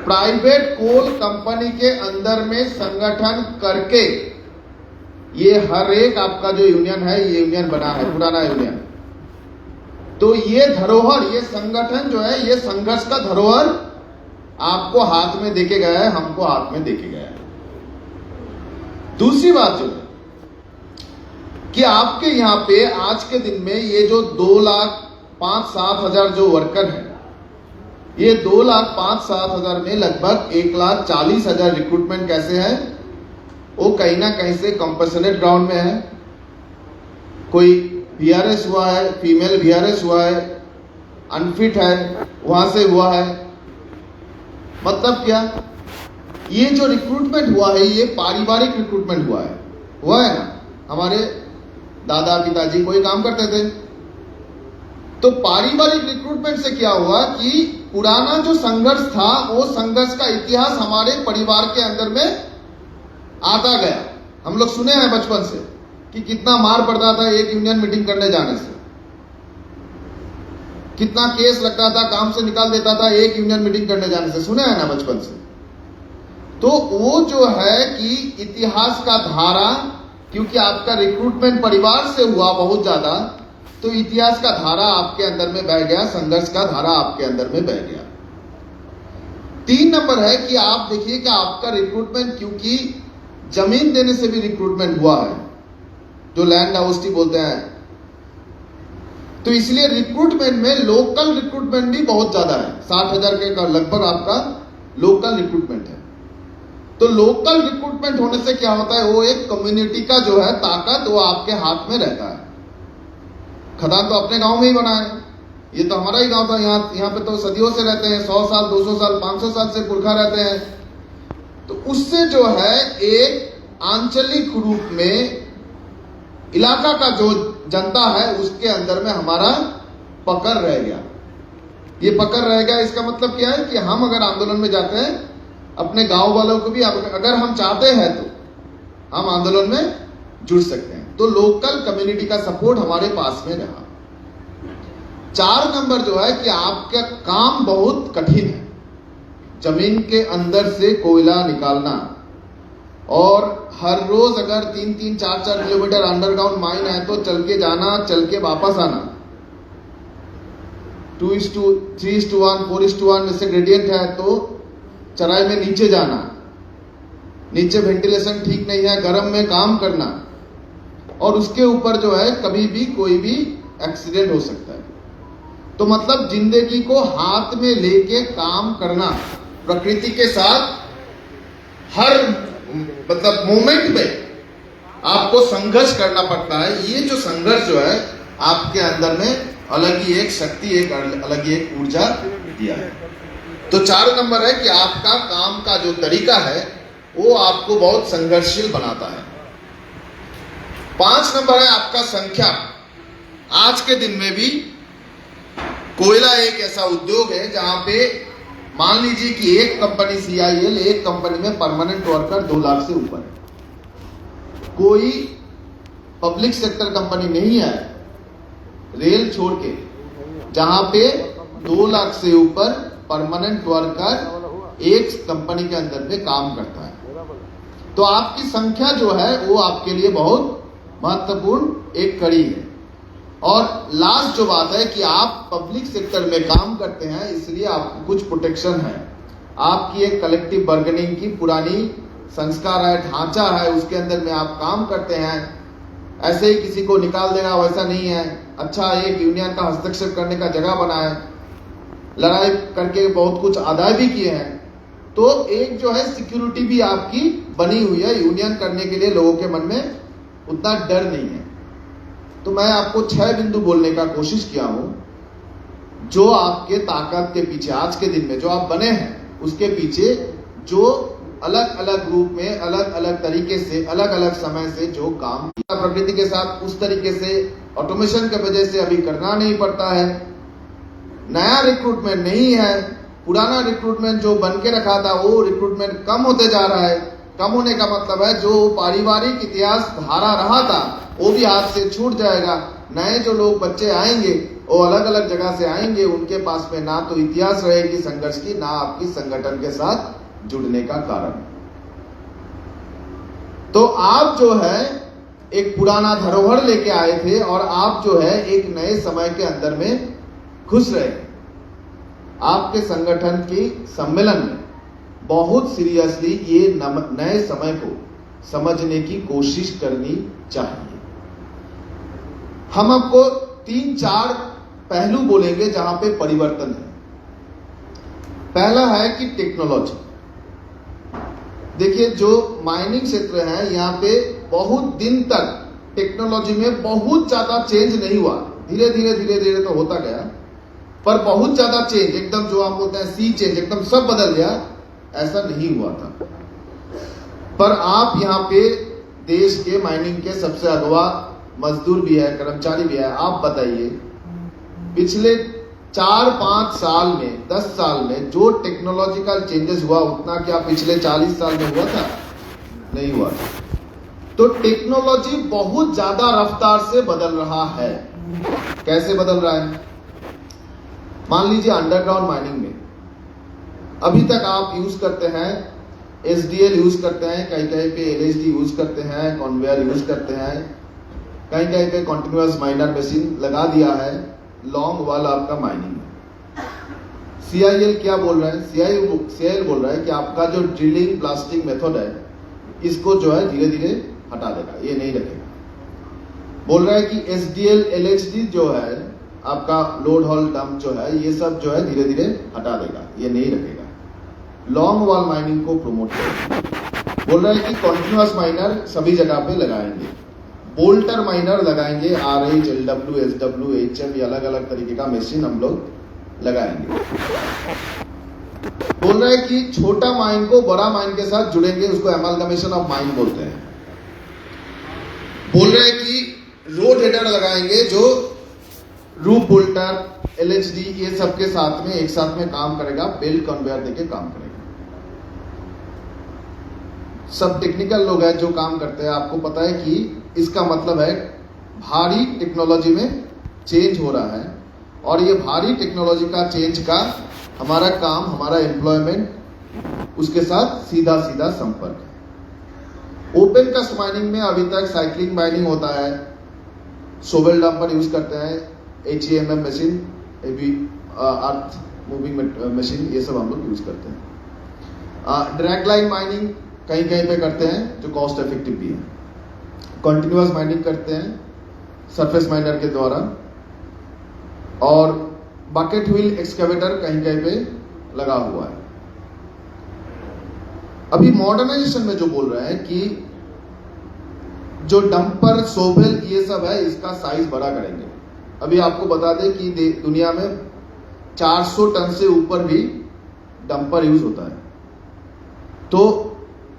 Private coal company के अंदर में संगठन करके ये हर एक आपका जो यूनियन है ये यूनियन बना है, पुराना यूनियन। तो ये धरोहर, ये संगठन जो है ये संघर्ष का धरोहर आपको हाथ में देके गया है, हमको हाथ में देके गया है। दूसरी बात जो है कि आपके यहां पे आज के दिन में ये जो 2,05,07,000 जो वर्कर है, ये 2,05,07,000 में लगभग 1,40,000 रिक्रूटमेंट कैसे है, वो कहीं ना कहीं से कंपैशनेट ग्राउंड में है। कोई वीआरएस हुआ है, फीमेल वीआरएस हुआ है, अनफिट है, वहां से हुआ है। मतलब क्या, ये जो रिक्रूटमेंट हुआ है ये पारिवारिक रिक्रूटमेंट हुआ है ना। हमारे दादा पिताजी कोई काम करते थे, तो पारिवारिक रिक्रूटमेंट से क्या हुआ कि पुराना जो संघर्ष था वो संघर्ष का इतिहास हमारे परिवार के अंदर में आता गया। हम लोग सुने हैं बचपन से कि कितना मार पड़ता था एक यूनियन मीटिंग करने जाने से, कितना केस लगता था, काम से निकाल देता था एक यूनियन मीटिंग करने जाने से, सुने हैं ना बचपन से। तो वो जो है कि इतिहास का धारा, क्योंकि आपका रिक्रूटमेंट परिवार से हुआ बहुत ज्यादा, तो इतिहास का धारा आपके अंदर में बह गया, संघर्ष का धारा आपके अंदर में बह गया। 3 नंबर है कि आप देखिए कि आपका रिक्रूटमेंट, क्योंकि जमीन देने से भी रिक्रूटमेंट हुआ है, जो लैंड हाउसिटी बोलते हैं, तो इसलिए रिक्रूटमेंट में लोकल रिक्रूटमेंट भी बहुत ज्यादा है। 60,000 के लगभग आपका लोकल रिक्रूटमेंट है। तो लोकल रिक्रूटमेंट होने से क्या होता है, वो एक कम्युनिटी का जो है ताकत वो आपके हाथ में रहता है। खदान तो अपने गांव में ही बना है, ये तो हमारा ही गांव था। यहाँ पे तो सदियों से रहते हैं, 100 साल 200 साल 500 साल से पुरखा रहते हैं। तो उससे जो है एक आंचलिक रूप में इलाका का जो जनता है उसके अंदर में हमारा पकड़ रह गया। ये पकड़ रह गया, इसका मतलब क्या है कि हम अगर आंदोलन में जाते हैं, अपने गांव वालों को भी अगर हम चाहते हैं तो हम आंदोलन में जुड़ सकते हैं। तो लोकल कम्युनिटी का सपोर्ट हमारे पास में रहा। 4 नंबर जो है कि आपका काम बहुत कठिन है, जमीन के अंदर से कोयला निकालना, और हर रोज अगर 3-3, 4-4 किलोमीटर अंडरग्राउंड माइन है तो चल के जाना, चल के वापस आना। 2:3:1, 4:1 में से ग्रेडियंट है तो चराई में नीचे जाना, नीचे वेंटिलेशन ठीक नहीं है, गर्म में काम करना, और उसके ऊपर जो है कभी भी कोई भी एक्सीडेंट हो सकता है। तो मतलब जिंदगी को हाथ में लेके काम करना, प्रकृति के साथ हर मतलब मोमेंट में आपको संघर्ष करना पड़ता है। ये जो संघर्ष जो है आपके अंदर में अलग ही एक शक्ति, एक अलग ही एक ऊर्जा दिया है। तो 4 नंबर है कि आपका काम का जो तरीका है वो आपको बहुत संघर्षशील बनाता है। 5 नंबर है आपका संख्या। आज के दिन में भी कोयला एक ऐसा उद्योग है जहां पे मान लीजिए कि एक कंपनी CIL, एक कंपनी में परमानेंट वर्कर 2 लाख से ऊपर है। कोई पब्लिक सेक्टर कंपनी नहीं है रेल छोड़ के जहां पे 2 लाख से ऊपर परमानेंट वर्कर एक कंपनी के अंदर में काम करता है। तो आपकी संख्या जो है वो आपके लिए बहुत महत्वपूर्ण एक कड़ी है। और लास्ट जो बात है कि आप पब्लिक सेक्टर में काम करते हैं, इसलिए आपको कुछ प्रोटेक्शन है। आपकी एक कलेक्टिव बार्गेनिंग की पुरानी संस्कार है, ढांचा है, उसके अंदर में आप काम करते हैं। ऐसे ही किसी को निकाल देना वैसा नहीं है। अच्छा, एक यूनियन का हस्तक्षेप करने का जगह बना है, लड़ाई करके बहुत कुछ आदाय भी किए हैं। तो एक जो है सिक्योरिटी भी आपकी बनी हुई है। यूनियन करने के लिए लोगों के मन में उतना डर नहीं है। तो मैं आपको 6 बिंदु बोलने का कोशिश किया हूं, जो आपके ताकत के पीछे आज के दिन में जो आप बने हैं उसके पीछे जो अलग अलग रूप में, अलग अलग तरीके से, अलग अलग समय से जो काम किया प्रकृति के साथ, उस तरीके से ऑटोमेशन की वजह से अभी करना नहीं पड़ता है। नया रिक्रूटमेंट नहीं है, पुराना रिक्रूटमेंट जो बन के रखा था वो रिक्रूटमेंट कम होते जा रहा है। कम होने का मतलब है जो पारिवारिक इतिहास धारा रहा था वो भी हाथ से छूट जाएगा। नए जो लोग बच्चे आएंगे वो अलग अलग जगह से आएंगे, उनके पास में ना तो इतिहास रहेगी संघर्ष की, ना आपकी संगठन के साथ जुड़ने का कारण। तो आप जो है एक पुराना धरोहर लेके आए थे और आप जो है एक नए समय के अंदर में घुस रहे हैं। आपके संगठन की सम्मेलन में बहुत सीरियसली ये नए समय को समझने की कोशिश करनी चाहिए। हम आपको 3-4 पहलू बोलेंगे जहां पे परिवर्तन है। पहला है कि टेक्नोलॉजी। देखिए, जो माइनिंग क्षेत्र है यहां पे बहुत दिन तक टेक्नोलॉजी में बहुत ज्यादा चेंज नहीं हुआ। धीरे धीरे तो होता गया, पर बहुत ज्यादा चेंज, एकदम जो हम बोलते हैं सी चेंज, एकदम सब बदल गया, ऐसा नहीं हुआ था। पर आप यहाँ पे देश के माइनिंग के सबसे अगवा मजदूर भी है, कर्मचारी भी है। आप बताइए, पिछले 4-5 साल में, 10 साल में जो टेक्नोलॉजिकल चेंजेस हुआ उतना क्या पिछले 40 साल में हुआ था? नहीं हुआ था। तो टेक्नोलॉजी बहुत ज्यादा रफ्तार से बदल रहा है। कैसे बदल रहा है? मान लीजिए अंडरग्राउंड माइनिंग में अभी तक आप यूज करते हैं SDL यूज करते हैं, कहीं कहीं पे LHD यूज करते हैं, कन्वेयर यूज करते हैं, कहीं कहीं पे कंटिन्यूअस माइनर मशीन लगा दिया है, लॉन्ग वाल आपका माइनिंग है। CIL क्या बोल रहा है? CIL बोल रहा है कि आपका जो ड्रिलिंग ब्लास्टिंग मेथड है इसको जो है धीरे धीरे हटा देगा, ये नहीं रखेगा। बोल रहा है कि SDL LHD जो है आपका लोड हॉल डंप जो है, ये सब जो है धीरे धीरे हटा देगा, ये नहीं रखेगा। लॉन्ग वॉल माइनिंग को प्रमोट करेगा। बोल रहा है कि कॉन्टिन्यूअस माइनर सभी जगह पे लगाएंगे, बोल्टर माइनर लगाएंगे, RH, LW, SW, HM, ये अलग अलग तरीके का मशीन हम लोग लगाएंगे। बोल रहा है कि छोटा माइन को बड़ा माइन के साथ जुड़ेंगे, उसको एमालगमेशन ऑफ माइन बोलते हैं। बोल रहा है कि रोड हेडर लगाएंगे जो रूप बोल्टर, LHD ये सब के साथ में एक साथ में काम करेगा, बेल्ट कन्वेयर देके काम करेगा। सब टेक्निकल लोग हैं जो काम करते हैं, आपको पता है कि इसका मतलब है भारी टेक्नोलॉजी में चेंज हो रहा है, और ये भारी टेक्नोलॉजी का चेंज का हमारा काम, हमारा एम्प्लॉयमेंट उसके साथ सीधा सीधा संपर्क है। ओपन कास्ट माइनिंग में अभी तक साइक्लिंग माइनिंग होता है, शोवेल डंपर यूज करते हैं, HEMM machine, earth moving machine, ये सब हम लोग यूज करते हैं। ड्रैग लाइन माइनिंग कहीं कहीं पे करते हैं जो कॉस्ट इफेक्टिव भी है। कंटिन्यूअस माइनिंग करते हैं सरफेस माइनर के द्वारा, और बकेट व्हील एक्सकेवेटर कहीं कहीं पे लगा हुआ है। अभी मॉडर्नाइजेशन में जो बोल रहे हैं कि जो डंपर, शोवेल ये सब है, इसका साइज बड़ा करेंगे। अभी आपको बता दें कि दुनिया में 400 टन से ऊपर भी डंपर यूज होता है, तो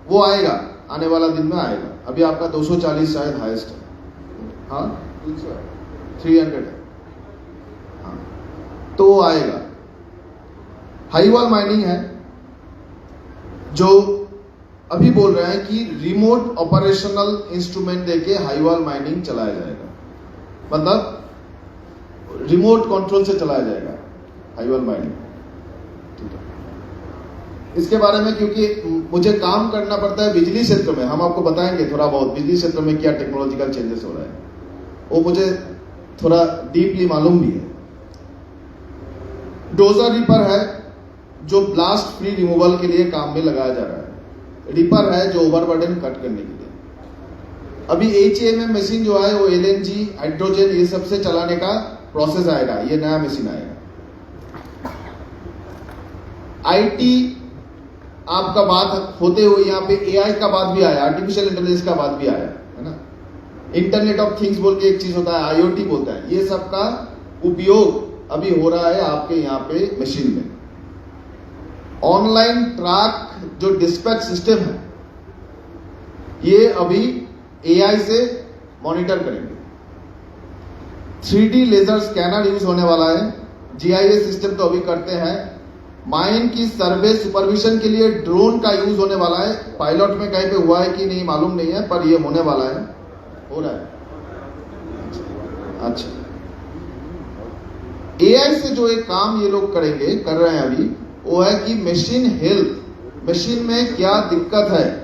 वो आएगा, आने वाला दिन में आएगा। अभी आपका 240 शायद हाईएस्ट है, हाँ 300 है, हाँ, तो वो आएगा। हाई वॉल माइनिंग है जो अभी बोल रहे हैं कि रिमोट ऑपरेशनल इंस्ट्रूमेंट देके हाई वॉल माइनिंग चलाया जाएगा, मतलब रिमोट कंट्रोल से चलाया जाएगा हाई वॉल माइनिंग। ठीक है, इसके बारे में क्योंकि मुझे काम करना पड़ता है बिजली क्षेत्र में, हम आपको बताएंगे थोड़ा बहुत बिजली क्षेत्र में क्या टेक्नोलॉजिकल चेंजेस हो रहा है, वो मुझे थोड़ा डीपली मालूम भी है। डोजर रिपर है जो ब्लास्ट फ्री रिमूवल के लिए काम में लगाया जा रहा है। रिपर है जो ओवरबर्डन कट करने के लिए। अभी HEMM मशीन जो है वो LNG, हाइड्रोजन ये सब से चलाने का प्रोसेस आएगा, ये नया मशीन आएगा। IT आपका बात होते हुए यहाँ पे AI का बात भी आया, आर्टिफिशियल इंटेलिजेंस का बात भी आया, है ना। इंटरनेट ऑफ थिंग्स बोल के एक चीज होता है, IoT बोलता है, ये सब का उपयोग अभी हो रहा है आपके यहाँ पे मशीन में। ऑनलाइन ट्रैक जो डिस्पैच सिस्टम है ये अभी AI से मॉनिटर करेंगे। 3D लेजर स्कैनर यूज होने वाला है। GIS सिस्टम तो अभी करते हैं। माइन की सर्वे सुपरविजन के लिए ड्रोन का यूज होने वाला है। पायलट में कहीं पे हुआ है कि नहीं मालूम नहीं है, पर ये होने वाला है, हो रहा है। अच्छा, एआई से जो एक काम ये लोग करेंगे, कर रहे हैं अभी, वो है कि मशीन हेल्थ, मशीन में क्या दिक्कत है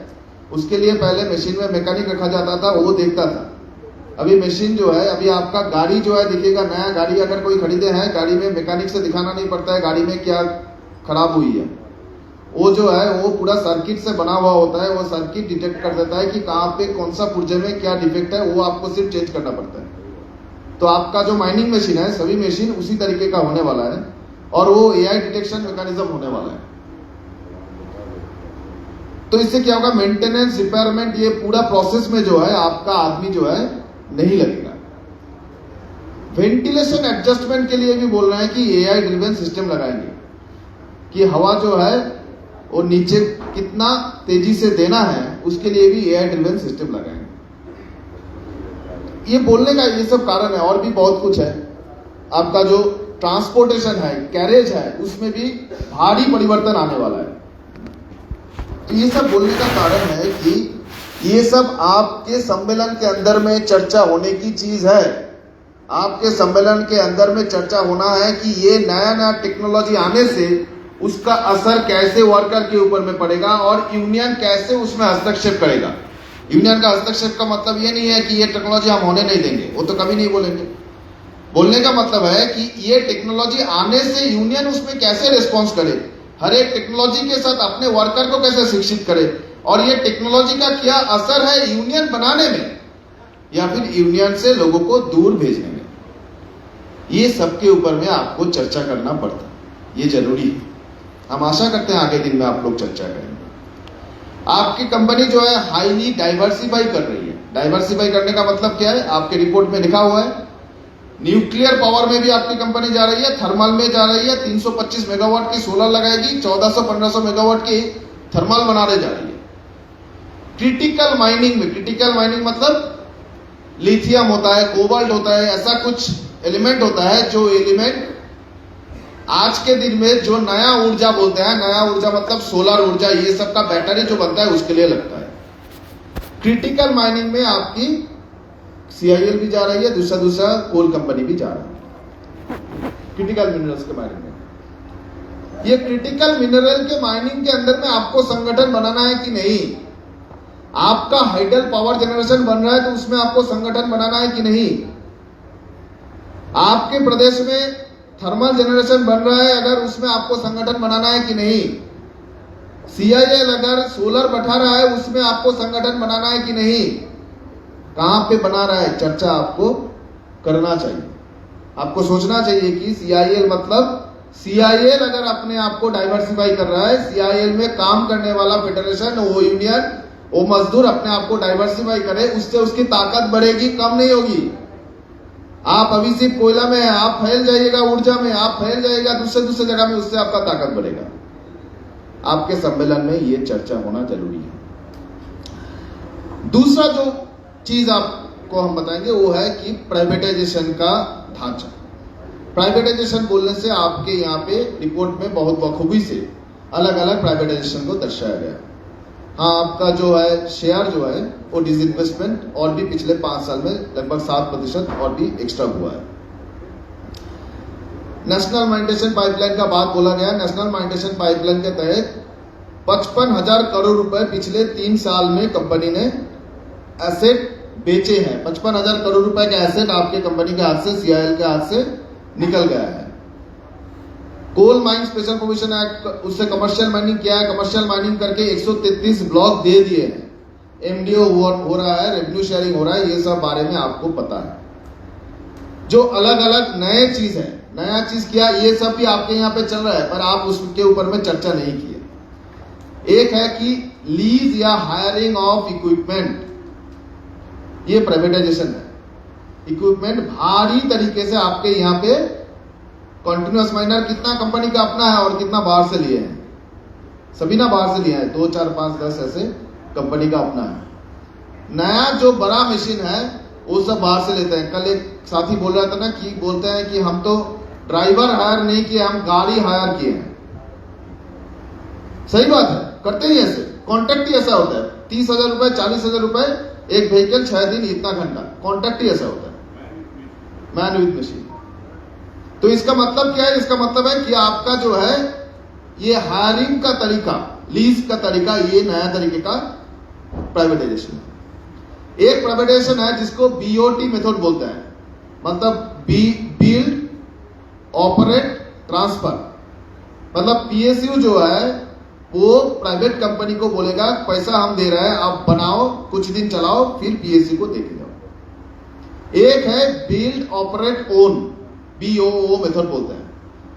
उसके लिए पहले मशीन में मैकेनिक रखा जाता था, वो देखता था। अभी मशीन जो है, अभी आपका गाड़ी जो है दिखेगा, नया गाड़ी अगर कोई खरीदे हैं, गाड़ी में मैकेनिक से दिखाना नहीं पड़ता है गाड़ी में क्या खराब हुई है। वो जो है वो पूरा सर्किट से बना हुआ होता है, वो सर्किट डिटेक्ट कर देता है कि कहाँ पे कौन सा पुर्जे में क्या डिफेक्ट है, वो आपको सिर्फ चेंज करना पड़ता है। तो आपका जो माइनिंग मशीन है, सभी मशीन उसी तरीके का होने वाला है और वो एआई डिटेक्शन मैकेनिज्म होने वाला है। तो इससे क्या होगा, मेंटेनेंस, रिपेयरमेंट, ये पूरा प्रोसेस में जो है आपका आदमी जो है नहीं लगेगा। वेंटिलेशन एडजस्टमेंट के लिए भी बोल रहे हैं कि एआई ड्रिवन सिस्टम लगाएंगे कि हवा जो है वो नीचे कितना तेजी से देना है, उसके लिए भी एआई ड्रिवन सिस्टम लगाएंगे। ये बोलने का ये सब कारण है, और भी बहुत कुछ है। आपका जो ट्रांसपोर्टेशन है, कैरेज है, उसमें भी भारी परिवर्तन आने वाला है। तो ये सब बोलने का कारण है कि ये सब आपके सम्मेलन के अंदर में चर्चा होने की चीज है। आपके सम्मेलन के अंदर में चर्चा होना है कि ये नया नया टेक्नोलॉजी आने से उसका असर कैसे वर्कर के ऊपर में पड़ेगा और यूनियन कैसे उसमें हस्तक्षेप करेगा। यूनियन का हस्तक्षेप का मतलब ये नहीं है कि ये टेक्नोलॉजी हम होने नहीं देंगे, वो तो कभी नहीं बोलेंगे। बोलने का मतलब है कि ये टेक्नोलॉजी आने से यूनियन उसमें कैसे रिस्पॉन्स करे, हर एक टेक्नोलॉजी के साथ अपने वर्कर को कैसे शिक्षित करे, और ये टेक्नोलॉजी का क्या असर है यूनियन बनाने में या फिर यूनियन से लोगों को दूर भेजने में। ये सबके ऊपर में आपको चर्चा करना पड़ता है, ये जरूरी है। हम आशा करते हैं आगे दिन में आप लोग चर्चा करेंगे। आपकी कंपनी जो है हाईली डाइवर्सिफाई कर रही है। डाइवर्सिफाई करने का मतलब क्या है, आपके रिपोर्ट में लिखा हुआ है। न्यूक्लियर पावर में भी आपकी कंपनी जा रही है, थर्मल में जा रही है, 325 मेगावाट की सोलर लगाएगी, 1400-1500 मेगावाट की थर्मल बनाने जा रही है। क्रिटिकल माइनिंग में, क्रिटिकल माइनिंग मतलब लिथियम होता है, कोबाल्ट होता है, ऐसा कुछ एलिमेंट होता है जो एलिमेंट आज के दिन में जो नया ऊर्जा बोलते हैं, नया ऊर्जा मतलब सोलर ऊर्जा, ये सब का बैटरी जो बनता है उसके लिए लगता है। क्रिटिकल माइनिंग में आपकी सीआईएल भी जा रही है, दूसरा कोल कंपनी भी जा रही है क्रिटिकल मिनरल्स के माइनिंग में। ये क्रिटिकल मिनरल के माइनिंग के अंदर में आपको संगठन बनाना है कि नहीं, आपका हाइडल पावर जनरेशन बन रहा है तो उसमें आपको संगठन बनाना है कि नहीं, आपके प्रदेश में थर्मल जनरेशन बन रहा है अगर उसमें आपको संगठन बनाना है कि नहीं, सीआईएल अगर सोलर बैठा रहा है उसमें आपको संगठन बनाना है कि नहीं, कहां पे बना रहा है, चर्चा आपको करना चाहिए। आपको सोचना चाहिए कि सीआईएल मतलब, सीआईएल अगर अपने आप को डाइवर्सिफाई कर रहा है, सीआईएल में काम करने वाला फेडरेशन, वो यूनियन, वो मजदूर अपने आप को डाइवर्सिफाई करे, उससे उसकी ताकत बढ़ेगी, कम नहीं होगी। आप अभी सिर्फ कोयला में है, आप फैल जाइएगा, ऊर्जा में आप फैल जाइएगा, दूसरे जगह में, उससे आपका ताकत बढ़ेगा। आपके सम्मेलन में ये चर्चा होना जरूरी है। दूसरा जो चीज आपको हम बताएंगे वो है कि प्राइवेटाइजेशन का ढांचा। प्राइवेटाइजेशन बोलने से आपके यहाँ पे रिपोर्ट में बहुत बखूबी से अलग अलग प्राइवेटाइजेशन को दर्शाया गया। हाँ, आपका जो है शेयर जो है वो डिसइन्वेस्टमेंट और भी पिछले 5 साल में लगभग 7% और भी एक्स्ट्रा हुआ है। नेशनल माइग्रेशन पाइपलाइन का बात बोला गया। नेशनल माइग्रेशन पाइपलाइन के तहत 55,000 करोड़ रुपए पिछले 3 साल में कंपनी ने एसेट बेचे हैं। 55,000 करोड़ रुपए के एसेट आपके कंपनी के हाथ से, सीआईएल के हाथ से निकल गया है। Coal mine special provision act, उससे कमर्शियल माइनिंग किया है। कमर्शियल माइनिंग करके 133 ब्लॉक दे दिए हैं। एमडीओ हो रहा है, रेवेन्यू शेयरिंग हो रहा है, ये सब बारे में आपको पता है। जो अलग अलग नए चीज है, नया चीज किया, ये सब भी आपके यहाँ पे चल रहा है, पर आप उसके ऊपर में चर्चा नहीं किए। एक है कि लीज या हायरिंग ऑफ इक्विपमेंट, ये प्राइवेटाइजेशन है। इक्विपमेंट भारी तरीके से आपके यहाँ पे, कॉन्टिन्यूअस माइनर कितना कंपनी का अपना है और कितना बाहर से लिए हैं, सभी ना बाहर से लिए हैं, 2, 4, 5, 10 ऐसे कंपनी का अपना है। नया जो बड़ा मशीन है वो सब बाहर से लेते हैं। कल एक साथी बोल रहा था ना कि बोलते हैं कि हम तो ड्राइवर हायर नहीं किए, हम गाड़ी हायर किए हैं। सही बात है, करते ही ऐसे, कॉन्ट्रैक्ट ही ऐसा होता है। 30,000 रुपए, 40,000 रुपए, एक व्हीकल, 6 दिन, इतना घंटा, कॉन्ट्रैक्ट ही ऐसा होता है, मैन विथ मशीन। तो इसका मतलब क्या है? इसका मतलब है कि आपका जो है ये हायरिंग का तरीका, लीज का तरीका, ये नया तरीके का प्राइवेटाइजेशन है। एक प्राइवेटाइजेशन है जिसको बीओटी मेथड बोलते हैं, मतलब बिल्ड ऑपरेट ट्रांसफर। मतलब पीएसयू जो है वो प्राइवेट कंपनी को बोलेगा पैसा हम दे रहे हैं, आप बनाओ, कुछ दिन चलाओ, फिर पीएसयू को देके जाओ। एक है बिल्ड ऑपरेट ओन, बीओओ मेथड बोलते हैं।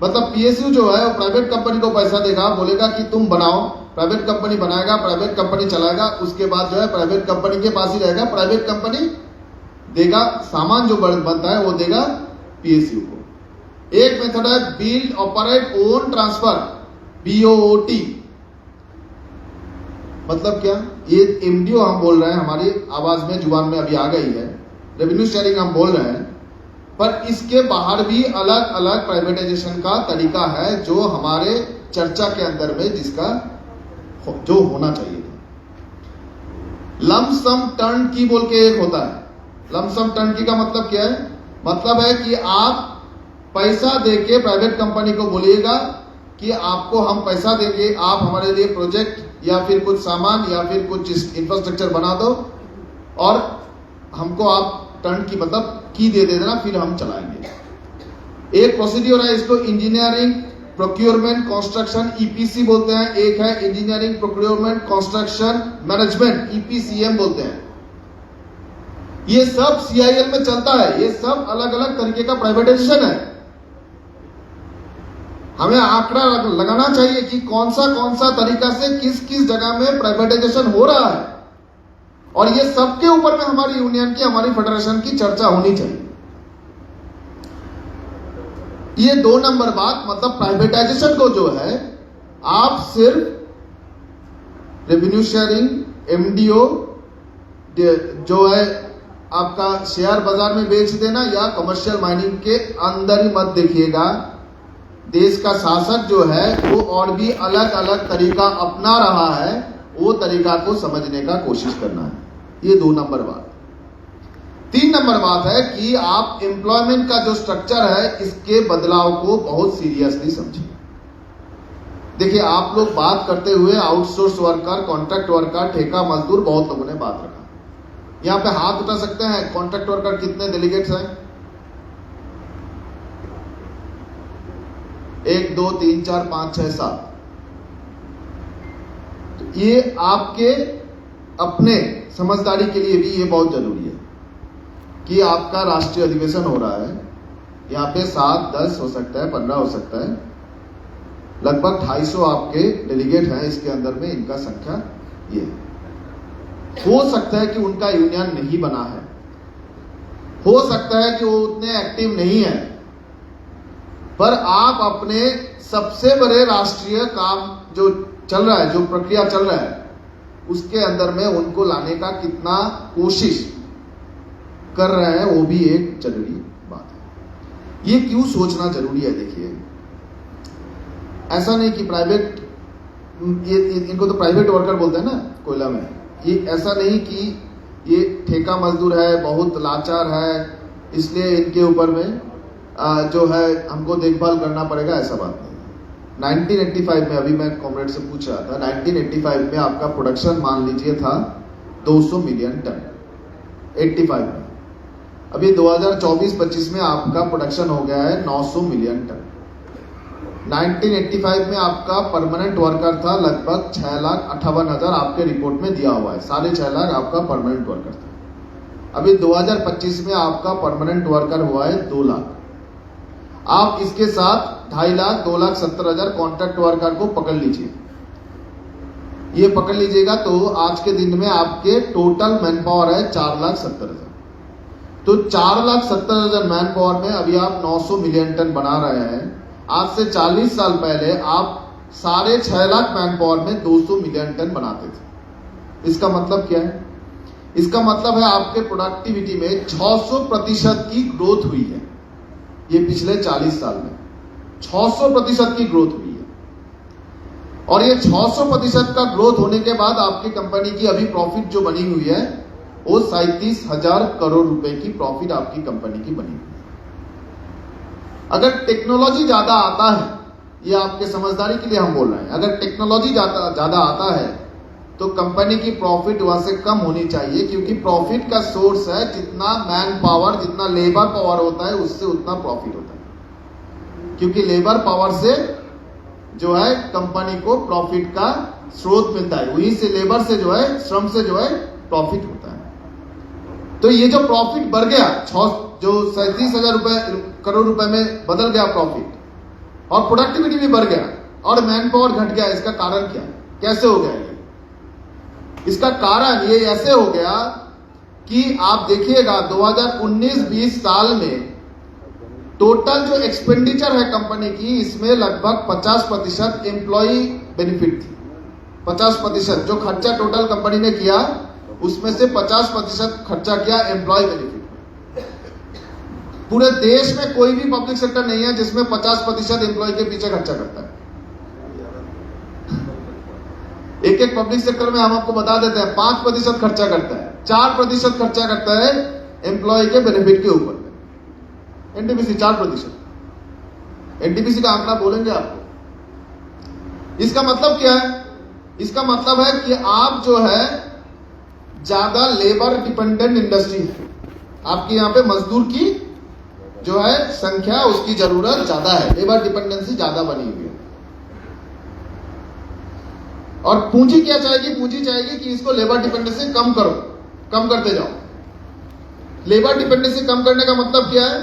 मतलब पीएसयू जो है वो प्राइवेट कंपनी को पैसा देगा, बोलेगा कि तुम बनाओ, प्राइवेट कंपनी बनाएगा, प्राइवेट कंपनी चलाएगा, उसके बाद जो है प्राइवेट कंपनी के पास ही रहेगा, प्राइवेट कंपनी देगा, सामान जो बनता है वो देगा पीएसयू को। एक मेथड है build operate own transfer, BOT. मतलब क्या? ये एमडीओ हम बोल रहे हैं, हमारी आवाज में, जुबान में अभी आ गई है, रेवेन्यू शेयरिंग हम बोल रहे हैं, पर इसके बाहर भी अलग अलग प्राइवेटाइजेशन का तरीका है जो हमारे चर्चा के अंदर में जिसका जो होना चाहिए था। लम्प सम टर्न की बोल के एक होता है। लम्प सम टर्न की का मतलब क्या है? मतलब है कि आप पैसा देके प्राइवेट कंपनी को बोलिएगा कि आपको हम पैसा देंगे, आप हमारे लिए प्रोजेक्ट या फिर कुछ सामान या फिर कुछ इंफ्रास्ट्रक्चर बना दो और हमको आप टर्न की मतलब की दे देना, फिर हम चलाएंगे। एक प्रोसीड्योर है, इसको इंजीनियरिंग प्रोक्योरमेंट कंस्ट्रक्शन ईपीसी बोलते हैं। एक है engineering procurement construction management, EPCM बोलते हैं। ये सब सीआईएल में चलता है। ये सब अलग अलग तरीके का प्राइवेटाइजेशन है। हमें आंकड़ा लगाना चाहिए कि कौन सा तरीका से किस किस जगह में प्राइवेटाइजेशन हो रहा है, और ये सबके ऊपर में हमारी यूनियन की, हमारी फेडरेशन की चर्चा होनी चाहिए। ये 2 नंबर बात, मतलब प्राइवेटाइजेशन को जो है आप सिर्फ रेवेन्यू शेयरिंग, एमडीओ जो है आपका शेयर बाजार में बेच देना या कमर्शियल माइनिंग के अंदर ही मत देखिएगा। देश का शासक जो है वो और भी अलग अलग तरीका अपना रहा है, वो तरीका को समझने का कोशिश करना है। ये 2 नंबर बात। 3 नंबर बात है कि आप एम्प्लॉयमेंट का जो स्ट्रक्चर है इसके बदलाव को बहुत सीरियसली समझिए। देखिए, आप लोग बात करते हुए आउटसोर्स वर्कर, कॉन्ट्रैक्ट वर्कर, ठेका मजदूर, बहुत लोगों ने बात रखा। यहां पे हाथ उठा सकते हैं कॉन्ट्रैक्ट वर्कर कितने डेलीगेट्स हैं? 1 2 3 4 5 6 7। तो ये आपके अपने समझदारी के लिए भी ये बहुत जरूरी है कि आपका राष्ट्रीय अधिवेशन हो रहा है, यहाँ पे 7 10 हो सकता है, 15 हो सकता है, लगभग 250 आपके डेलीगेट हैं इसके अंदर में, इनका संख्या ये है। हो सकता है कि उनका यूनियन नहीं बना है, हो सकता है कि वो उतने एक्टिव नहीं है, पर आप अपने सबसे बड़े राष्ट्रीय काम जो चल रहा है, जो प्रक्रिया चल रहा है, उसके अंदर में उनको लाने का कितना कोशिश कर रहे हैं, वो भी एक जरूरी बात है। ये क्यों सोचना जरूरी है? देखिए, ऐसा नहीं कि प्राइवेट, इनको तो प्राइवेट वर्कर बोलते हैं ना कोयला में, ये ऐसा नहीं कि ये ठेका मजदूर है, बहुत लाचार है, इसलिए इनके ऊपर में जो है हमको देखभाल करना पड़ेगा, ऐसा बात नहीं। 1985 में, अभी मैं कॉमरेड से पूछ रहा था, 1985 में आपका प्रोडक्शन मान लीजिए था 200 मिलियन टन 85 में। अभी 2024-25 में आपका प्रोडक्शन हो गया है 900 मिलियन टन। 1985 में आपका परमानेंट वर्कर था लगभग 6,58,000, आपके रिपोर्ट में दिया हुआ है, 6.5 लाख आपका परमानेंट वर्कर था। अभी 2025 में आपका परमानेंट वर्कर हुआ है 2 लाख। आप इसके साथ 2.5 लाख 2,70,000 कॉन्ट्रैक्ट वर्कर को पकड़ लीजिए। ये पकड़ लीजिएगा तो आज के दिन में आपके टोटल मैन पावर है 4,70,000। तो 4,70,000 मैन पावर में अभी आप 900 मिलियन टन बना रहे हैं। आज से 40 साल पहले आप 6.5 लाख मैन पावर में 200 मिलियन टन बनाते थे। इसका मतलब क्या है? इसका मतलब है आपके प्रोडक्टिविटी में 600% की ग्रोथ हुई है। ये पिछले 40 साल में 600% की ग्रोथ हुई है। और ये 600% का ग्रोथ होने के बाद आपकी कंपनी की अभी प्रॉफिट जो बनी हुई है वो 37,000 करोड़ रुपए की प्रॉफिट आपकी कंपनी की बनी हुई है। अगर टेक्नोलॉजी ज्यादा आता है, ये आपके समझदारी के लिए हम बोल रहे हैं, अगर टेक्नोलॉजी ज्यादा आता है तो कंपनी की प्रॉफिट वहां से कम होनी चाहिए, क्योंकि प्रॉफिट का सोर्स है जितना मैन पावर, जितना लेबर पावर होता है उससे उतना प्रॉफिट होता है, क्योंकि लेबर पावर से जो है कंपनी को प्रॉफिट का स्रोत मिलता है, वहीं से लेबर से जो है, श्रम से जो है प्रॉफिट होता है। तो ये जो प्रॉफिट बढ़ गया, जो 37,000 करोड़ रुपए में बदल गया प्रॉफिट, और प्रोडक्टिविटी भी बढ़ गया और मैन पावर घट गया, इसका कारण क्या, कैसे हो गया ये? इसका कारण ये ऐसे हो गया कि आप देखिएगा 2019-20 साल में टोटल जो एक्सपेंडिचर है कंपनी की, इसमें लगभग 50% एम्प्लॉय बेनिफिट थी। 50% जो खर्चा टोटल कंपनी ने किया उसमें से 50% खर्चा किया एम्प्लॉय बेनिफिट। पूरे देश में कोई भी पब्लिक सेक्टर नहीं है जिसमें 50% एम्प्लॉय के पीछे खर्चा करता है। एक पब्लिक सेक्टर में हम आपको बता देते हैं 5% खर्चा करता है, 4% खर्चा करता है एम्प्लॉय के बेनिफिट के ऊपर। एनटीपीसी 4%, एनटीपीसी का आंकड़ा बोलेंगे आपको। इसका मतलब क्या है? इसका मतलब है कि आप जो है ज्यादा लेबर डिपेंडेंट इंडस्ट्री है, आपकी यहां पे मजदूर की जो है संख्या, उसकी जरूरत ज्यादा है, लेबर डिपेंडेंसी ज्यादा बनी हुई है। और पूंजी क्या चाहेगी? पूंजी चाहेगी कि इसको लेबर डिपेंडेंसी कम करो, कम करते जाओ। लेबर डिपेंडेंसी कम करने का मतलब क्या है?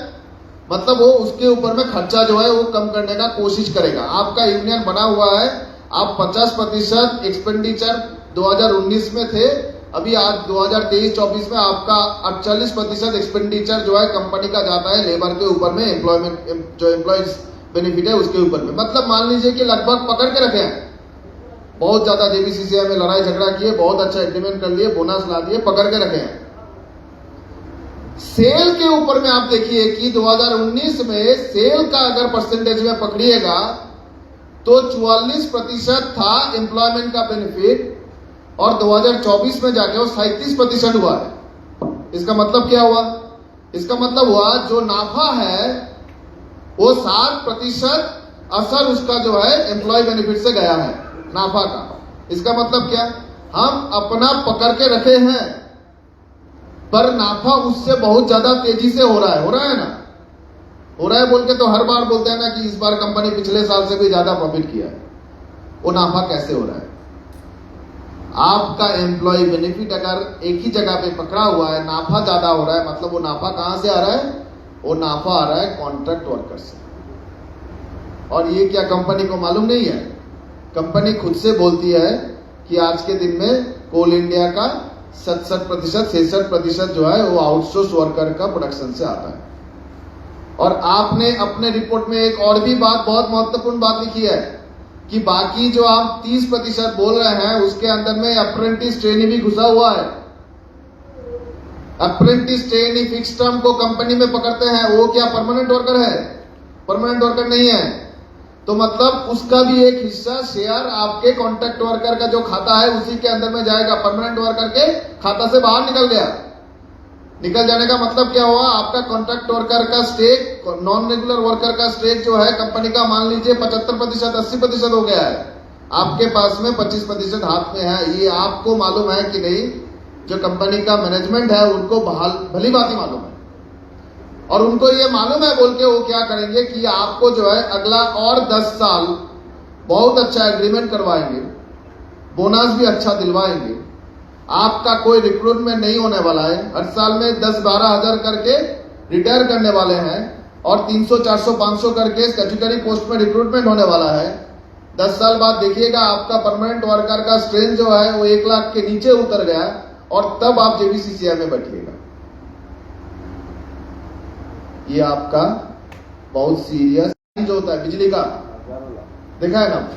मतलब वो उसके ऊपर में खर्चा जो है वो कम करने का कोशिश करेगा। आपका यूनियन बना हुआ है, आप 50% एक्सपेंडिचर 2019 में थे, अभी आज 2023-24 में आपका 48% एक्सपेंडिचर जो है कंपनी का जाता है लेबर के ऊपर में, एम्प्लॉयमेंट जो एम्प्लॉयज बेनिफिट है उसके ऊपर में। मतलब मान लीजिए कि लगभग पकड़ के रखे हैं, बहुत ज्यादा जेबीसीसीआई में लड़ाई झगड़ा किए, बहुत अच्छा एग्रीमेंट कर लिए, बोनस ला दिए, पकड़ के रखे हैं। सेल के ऊपर में आप देखिए कि 2019 में सेल का अगर परसेंटेज में पकड़िएगा तो 44% था एम्प्लॉयमेंट का बेनिफिट, और 2024 में जाके वो 37% हुआ है। इसका मतलब क्या हुआ? इसका मतलब हुआ जो नाफा है वो 60% असर उसका जो है एम्प्लॉय बेनिफिट से गया है, नाफा का। इसका मतलब क्या? हम अपना पकड़ के रखे हैं पर नाफा उससे बहुत ज्यादा तेजी से हो रहा है ना, हो रहा है बोल के तो हर बार बोलते हैं ना कि इस बार कंपनी पिछले साल से भी ज्यादा प्रॉफिट किया है। वो नाफा कैसे हो रहा है? आपका एम्प्लॉय बेनिफिट अगर एक ही जगह पे पकड़ा हुआ है, नाफा ज्यादा हो रहा है, मतलब वो नाफा कहां से आ रहा है? वो नाफा आ रहा है कॉन्ट्रैक्ट वर्कर से। और ये क्या कंपनी को मालूम नहीं है? कंपनी खुद से बोलती है कि आज के दिन में कोल इंडिया का 67% जो है वो आउटसोर्स वर्कर का प्रोडक्शन से आता है। और आपने अपने रिपोर्ट में एक और भी बात, बहुत महत्वपूर्ण बात लिखी है कि बाकी जो आप 30% बोल रहे हैं उसके अंदर में अप्रेंटिस ट्रेनी भी घुसा हुआ है। अप्रेंटिस ट्रेनी फिक्स टर्म को कंपनी में पकड़ते हैं, वो क्या परमानेंट वर्कर है? परमानेंट वर्कर नहीं है। तो मतलब उसका भी एक हिस्सा शेयर आपके कॉन्ट्रैक्ट वर्कर का जो खाता है उसी के अंदर में जाएगा। परमानेंट वर्कर के खाता से बाहर निकल गया। निकल जाने का मतलब क्या हुआ? आपका कॉन्ट्रैक्ट वर्कर का स्टेक, नॉन रेगुलर वर्कर का स्टेक जो है कंपनी का मान लीजिए 75%, 80% हो गया है, आपके पास में 25% हाथ में है। ये आपको मालूम है कि नहीं? जो कंपनी का मैनेजमेंट है उनको भली बात ही मालूम है, और उनको ये मालूम है बोल के वो क्या करेंगे कि आपको जो है अगला और 10 साल बहुत अच्छा एग्रीमेंट करवाएंगे, बोनस भी अच्छा दिलवाएंगे, आपका कोई रिक्रूटमेंट नहीं होने वाला है, हर साल में 10-12 हजार करके रिटायर करने वाले हैं, और 300, 400, 500 करके स्टैट्यूटरी पोस्ट में रिक्रूटमेंट होने वाला है। 10 साल बाद देखिएगा आपका परमानेंट वर्कर का स्ट्रेंथ जो है वो 1 लाख के नीचे उतर गया, और तब आप जेबीसीसीआई में बैठिएगा। ये आपका बहुत सीरियस जो होता है बिजली का, देखा है ना,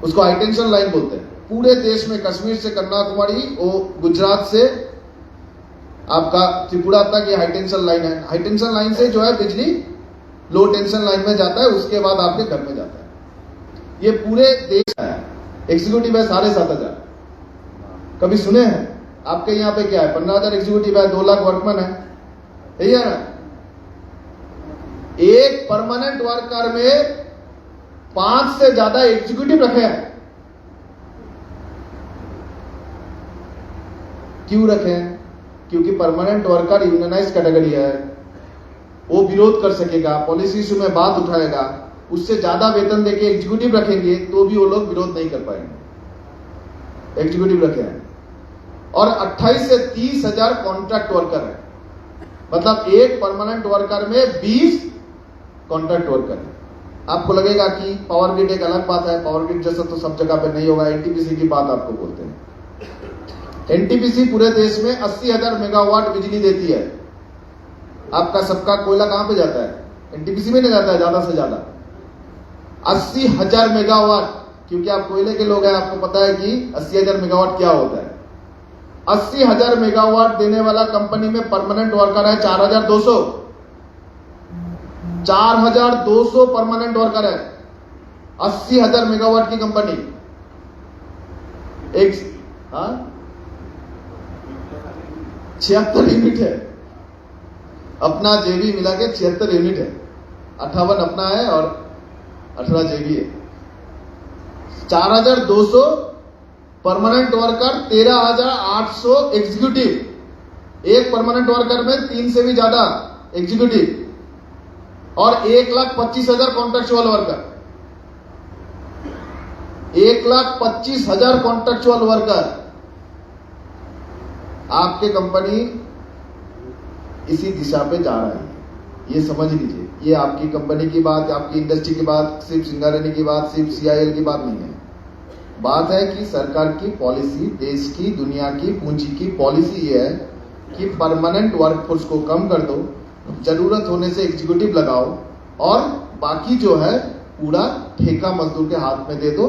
उसको हाई टेंशन लाइन बोलते हैं। पूरे देश में कश्मीर से कन्याकुमारी, वो गुजरात से आपका त्रिपुरा तक ये हाई टेंशन लाइन है। हाई टेंशन लाइन से जो है बिजली लो टेंशन लाइन में जाता है, उसके बाद आपके घर में जाता है। ये पूरे देश है। एग्जीक्यूटिव है 7,500। कभी सुने हैं? आपके यहाँ पे क्या है? 15,000 एग्जीक्यूटिव है, 2 लाख वर्कमैन है, यही है ना? एक परमानेंट वर्कर में 5 से ज्यादा एग्जीक्यूटिव रखे हैं। क्यों रखे हैं? क्योंकि परमानेंट वर्कर यूनियनाइज कैटेगरी है, वो विरोध कर सकेगा, पॉलिसी इशू में बात उठाएगा, उससे ज्यादा वेतन देके एग्जीक्यूटिव रखेंगे तो भी वो लोग विरोध नहीं कर पाएंगे। एग्जीक्यूटिव रखे हैं और 28 से 30 हजार कॉन्ट्रैक्ट वर्कर है, मतलब एक परमानेंट वर्कर में 20 कॉन्ट्रैक्ट वर्कर है। आपको लगेगा कि पावर ग्रिड एक अलग बात है, पावर ग्रिड जैसा तो सब जगह पे नहीं होगा। एनटीपीसी की बात आपको बोलते हैं। एनटीपीसी पूरे देश में 80,000 मेगावाट बिजली देती है। आपका सबका कोयला कहां पे जाता है? एनटीपीसी में नहीं जाता है ज्यादा से ज्यादा 80,000 मेगावाट। क्योंकि आप कोयले के लोग हैं, आपको पता है कि 80,000 मेगावाट क्या होता है। 80,000 मेगावाट देने वाला कंपनी में परमानेंट वर्कर है 4,200। 4,200 परमानेंट वर्कर है 80,000 मेगावाट की कंपनी। एक 76 यूनिट है अपना, जेबी मिला के 76 यूनिट है। 58 अपना है और 18 जेबी है। 4,200 परमानेंट वर्कर, 13,800 एग्जीक्यूटिव। एक परमानेंट वर्कर में 3 से भी ज्यादा एग्जीक्यूटिव और 1,25,000 कॉन्ट्रैक्चुअल वर्कर। 1,25,000 contractual worker. आपके कंपनी इसी दिशा पे जा रहा है, ये समझ लीजिए। ये आपकी कंपनी की बात, आपकी इंडस्ट्री की बात, सिर्फ सिंगारेड्डी की बात, सिर्फ CIL की बात नहीं है। बात है कि सरकार की पॉलिसी, देश की, दुनिया की पूंजी की पॉलिसी ये है कि परमानेंट वर्कफोर्स को कम कर दो, जरूरत होने से एग्जीक्यूटिव लगाओ और बाकी जो है पूरा ठेका मजदूर के हाथ में दे दो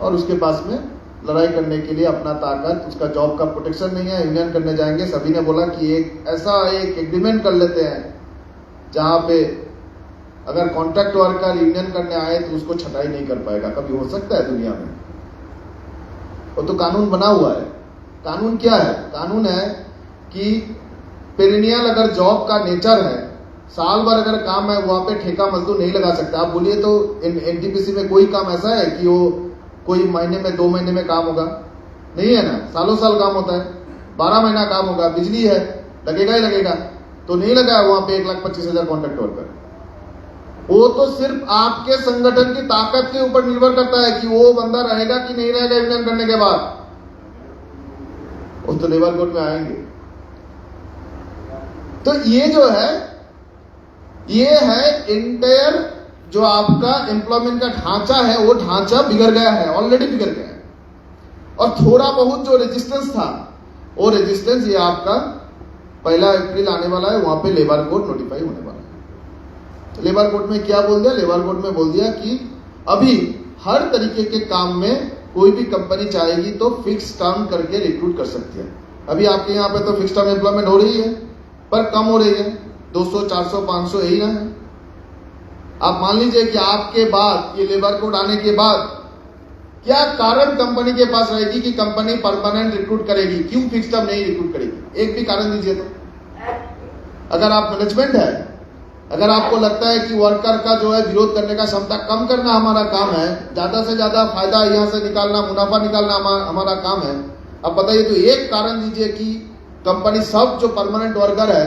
और उसके पास में लड़ाई करने के लिए अपना ताकत, उसका जॉब का प्रोटेक्शन नहीं है। यूनियन करने जाएंगे, सभी ने बोला कि एक ऐसा एक एग्रीमेंट कर लेते हैं जहां पे अगर कॉन्ट्रैक्ट वर्कर यूनियन करने आए तो उसको छटाई नहीं कर पाएगा। कभी हो सकता है दुनिया में? वो तो कानून बना हुआ है। कानून क्या है? कानून है कि पेरिनियल अगर जॉब का नेचर है, साल भर अगर काम है, वहां पे ठेका मजदूर नहीं लगा सकता। आप बोलिए तो एनटीपीसी में कोई काम ऐसा है कि वो कोई महीने में 2 महीने में काम होगा? नहीं है ना, सालों साल काम होता है। 12 महीना काम होगा। बिजली है, लगेगा ही लगेगा। तो नहीं लगा है वहां पे 1,25,000 कॉन्ट्रैक्ट वर्कर। वो तो सिर्फ आपके संगठन की ताकत के ऊपर निर्भर करता है कि वो बंदा रहेगा कि नहीं रहेगा यूनियन करने के बाद। वो तो लेबर कोर्ट में आएंगे। तो ये जो है, ये है इंटायर जो आपका एम्प्लॉयमेंट का ढांचा है, वो ढांचा बिगड़ गया है, ऑलरेडी बिगड़ गया है। और थोड़ा बहुत जो रेजिस्टेंस था, वो रेजिस्टेंस ये आपका 1 अप्रैल आने वाला है, वहां पे लेबर कोड नोटिफाई होने वाला है। लेबर कोड में क्या बोल दिया? लेबर कोड में बोल दिया कि अभी हर तरीके के काम में कोई भी कंपनी चाहेगी तो फिक्स टर्म करके रिक्रूट कर सकती है। अभी आपके यहाँ पे तो फिक्स टर्म एम्प्लॉयमेंट हो रही है, पर कम हो रही है, 200, 400, 500 यही ना है। आप मान लीजिए कि आपके बाद, ये लेबर कोड आने के बाद, क्या कारण कंपनी के पास रहेगी कि कंपनी परमानेंट रिक्रूट करेगी? क्यों फिक्स टर्म नहीं रिक्रूट करेगी? एक भी कारण दीजिए तो। अगर आप मैनेजमेंट है, अगर आपको लगता है कि वर्कर का जो है विरोध करने का क्षमता कम करना हमारा काम है, ज्यादा से ज्यादा फायदा यहां से निकालना, मुनाफा निकालना हमारा काम है, अब बताइए तो एक कारण दीजिए कि कंपनी सब जो परमानेंट वर्कर है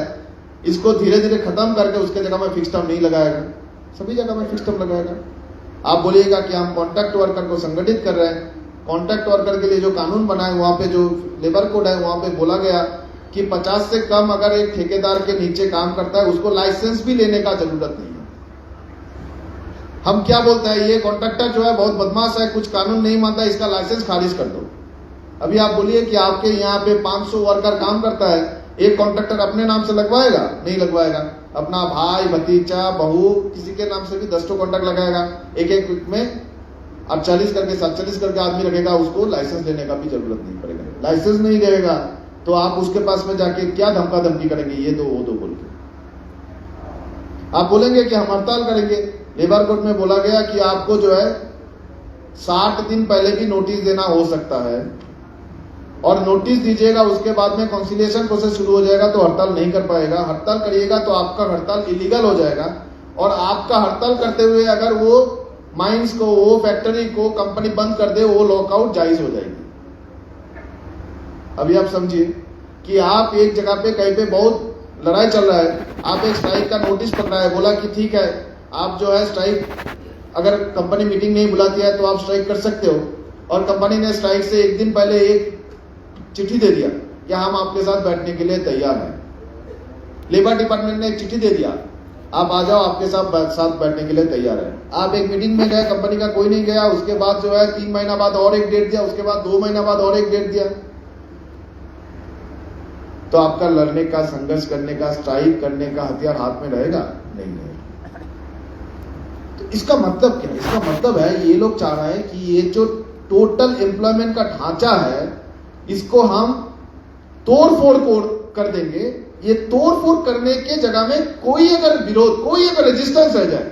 इसको धीरे धीरे खत्म करके उसके जगह में फिक्स टर्म नहीं लगाएगा, सभी जगह में फिक्स टर्म लगाएगा। आप बोलिएगा कि हम कॉन्ट्रैक्ट वर्कर को संगठित कर रहे हैं। कॉन्ट्रैक्ट वर्कर के लिए जो कानून बना है, वहां पे जो लेबर कोड है, वहां पे बोला गया कि 50 से कम अगर एक ठेकेदार के नीचे काम करता है, उसको लाइसेंस भी लेने का जरूरत नहीं है। हम क्या बोलते हैं, ये कॉन्ट्रैक्टर जो है बहुत बदमाश है, कुछ कानून नहीं मानता, इसका लाइसेंस खारिज कर दो। अभी आप बोलिए कि आपके यहाँ पे 500 वर्कर काम करता है, एक कॉन्ट्रैक्टर अपने नाम से लगवाएगा? नहीं लगवाएगा। अपना भाई, भतीजा, बहू, किसी के नाम से भी 10 कॉन्ट्रैक्ट लगाएगा। एक एक में 48 करके 47 करके आदमी रखेगा, उसको लाइसेंस लेने का भी जरूरत नहीं पड़ेगा। लाइसेंस नहीं रहेगा तो आप उसके पास में जाके क्या धमका धमकी करेंगे, ये दो वो दो बोल के। आप बोलेंगे कि हम हड़ताल करेंगे। लेबर कोड में बोला गया कि आपको जो है 60 दिन पहले भी नोटिस देना हो सकता है और नोटिस दीजिएगा, उसके बाद में कॉन्सिलिएशन प्रोसेस शुरू हो जाएगा तो हड़ताल नहीं कर पाएगा। हड़ताल करिएगा तो आपका हड़ताल इलीगल हो जाएगा, और आपका हड़ताल करते हुए अगर वो माइंस को, वो फैक्ट्री को कंपनी बंद कर दे, वो लॉकआउट जायज हो जाएगी। अभी आप समझिए कि आप एक जगह पे कहीं पे बहुत लड़ाई चल रहा है, आप एक स्ट्राइक का नोटिस पड़ रहा है, बोला कि ठीक है आप जो है स्ट्राइक, अगर कंपनी मीटिंग नहीं बुलाती है तो आप स्ट्राइक कर सकते हो, और कंपनी ने स्ट्राइक से एक दिन पहले एक चिट्ठी दे दिया कि हम आपके साथ बैठने के लिए तैयार हैं। लेबर डिपार्टमेंट ने एक चिट्ठी दे दिया, आप आ जाओ, आपके साथ बैठने के लिए तैयार है। आप एक मीटिंग में गए, कंपनी का कोई नहीं गया, उसके बाद जो है 3 महीना बाद और एक डेट दिया, उसके बाद 2 महीना बाद और एक डेट दिया। तो आपका लड़ने का, संघर्ष करने का, स्ट्राइक करने का हथियार हाथ में रहेगा? नहीं रहेगा। तो इसका मतलब क्या है? इसका मतलब है ये लोग चाह रहे हैं कि ये जो टोटल एम्प्लॉयमेंट का ढांचा है, इसको हम तोड़ फोड़ कर देंगे। ये तोड़ फोड़ करने के जगह में कोई अगर विरोध, कोई अगर रेजिस्टेंस रह जाए,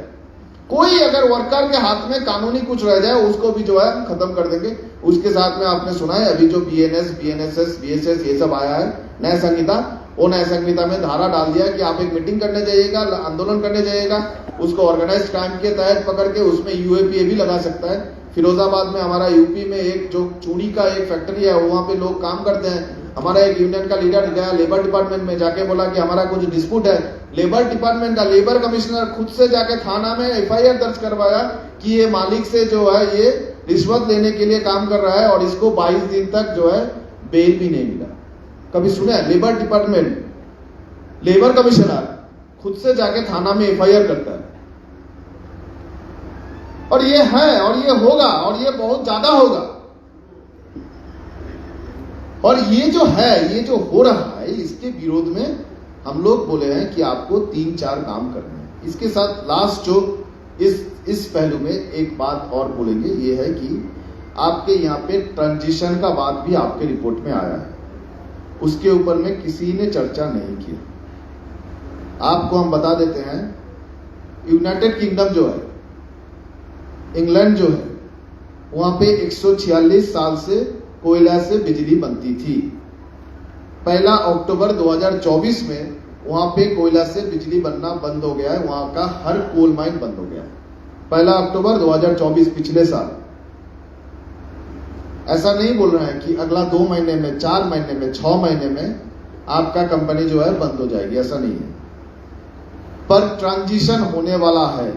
कोई अगर वर्कर के हाथ में कानूनी कुछ रह जाए, उसको भी जो है खत्म कर देंगे। उसके साथ में आपने सुना है अभी जो बीएनएस, बीएनएसएस, बीएसएस ये सब आया है न्याय संहिता, वो न्याय संहिता में धारा डाल दिया कि आप एक मीटिंग करने जाइएगा, आंदोलन करने जाइएगा, उसको ऑर्गेनाइज क्राइम के तहत पकड़ के उसमें यूएपीए भी लगा सकता है। फिरोजाबाद में, हमारा यूपी में एक जो चूड़ी का एक फैक्ट्री है, वहां पे लोग काम करते हैं। हमारा एक यूनियन का लीडर गया लेबर डिपार्टमेंट में, जाके बोला कि हमारा कुछ डिस्प्यूट है। लेबर डिपार्टमेंट का लेबर कमिश्नर खुद से जाके थाना में एफआईआर दर्ज करवाया कि ये मालिक से जो है ये रिश्वत लेने के लिए काम कर रहा है, और इसको 22 दिन तक जो है बेल भी नहीं मिला। कभी सुना है? लेबर डिपार्टमेंट, लेबर कमिश्नर खुद से जाके थाना में एफआईआर करता है। और ये है, और ये होगा, और ये बहुत ज्यादा होगा। और ये जो है, ये जो हो रहा है, इसके विरोध में हम लोग बोले हैं कि आपको 3-4 काम करने हैं। इसके साथ लास्ट जो इस पहलू में एक बात और बोलेंगे, ये है कि आपके यहाँ पे ट्रांजिशन का बात भी आपके रिपोर्ट में आया है, उसके ऊपर में किसी ने चर्चा नहीं की। आपको हम बता देते हैं, यूनाइटेड किंगडम जो है, इंग्लैंड जो है, वहां पे 146 साल से कोयला से बिजली बनती थी। 1 अक्टूबर 2024 में वहां पे कोयला से बिजली बनना बंद हो गया है, वहां का हर कोल माइन बंद हो गया। 1 अक्टूबर 2024, पिछले साल। ऐसा नहीं बोल रहे हैं कि अगला 2 महीने में, 4 महीने में, 6 महीने में आपका कंपनी जो है बंद हो जाएगी, ऐसा नहीं है। पर ट्रांजिशन होने वाला है,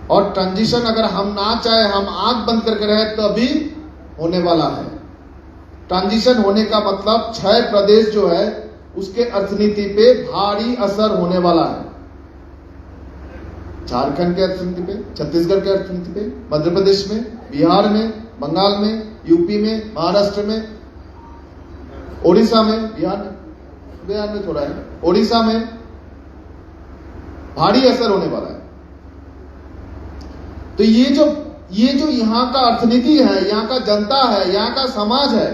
और ट्रांजिशन अगर हम ना चाहे, हम आंख बंद करके रहे, तभी होने वाला है। ट्रांजिशन होने का मतलब 6 प्रदेश जो है उसके अर्थनीति पे भारी असर होने वाला है। झारखंड के अर्थनीति पे, छत्तीसगढ़ के अर्थनीति पे, मध्य प्रदेश में, बिहार में, बंगाल में, यूपी में, महाराष्ट्र में, ओडिशा में, बिहार में थोड़ा है, ओडिशा में भारी असर होने वाला है। तो ये जो यहाँ का अर्थनीति है, यहाँ का जनता है, यहाँ का समाज है,